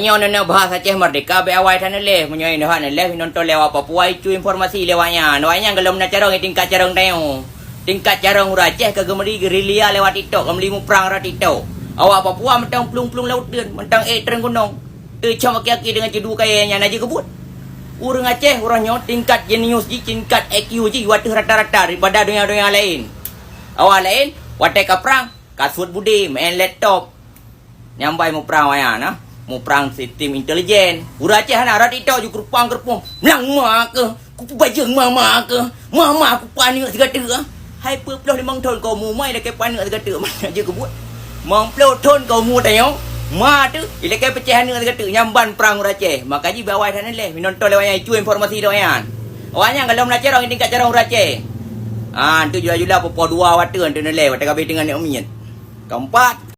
Menyo nana bahasa Aceh Merdeka be awai tan leh menyo ini han leh nonton lewat Papua itu informasi lewatnya. Noanya galom na carong tingkat carong teo. Tingkat carong Aceh ke gemeri gerilya lewat TikTok, gemeri mu perang ra TikTok. Awak Papua mentang plung-plung laut deun, mentang tereng gunung. Cam aki-aki dengan jedu kayanya naji kebut. Urang Aceh orangnya tingkat genius ji, tingkat IQ ji watu rata-rata daripada dunia-dunia lain. Awak lain watai ka perang, kasut budi, main laptop. Nyambai mu perang waya nah. Mu perang sistem intelijen. Urang Aceh hana rat itu ju kerupang-kerupung. Melang mak ke, ku bajeng mama ke. Mama ku panik segala. Hai puluh 5 tahun kau mu mai dah ke panik segala. Mana je kebut. 50 tahun kau mu tengok. Ma tu ile ke pecahan dengan segala nyamban perang Urang Aceh. Makanya bawai sana leh minonton lewatnya itu informasi doyan. Awaknya kalau nak cerong tingkat cerong Urang Aceh. Tu jula-jula apa 2 watu tu leh wata kabeh dengan ni umian. Keempat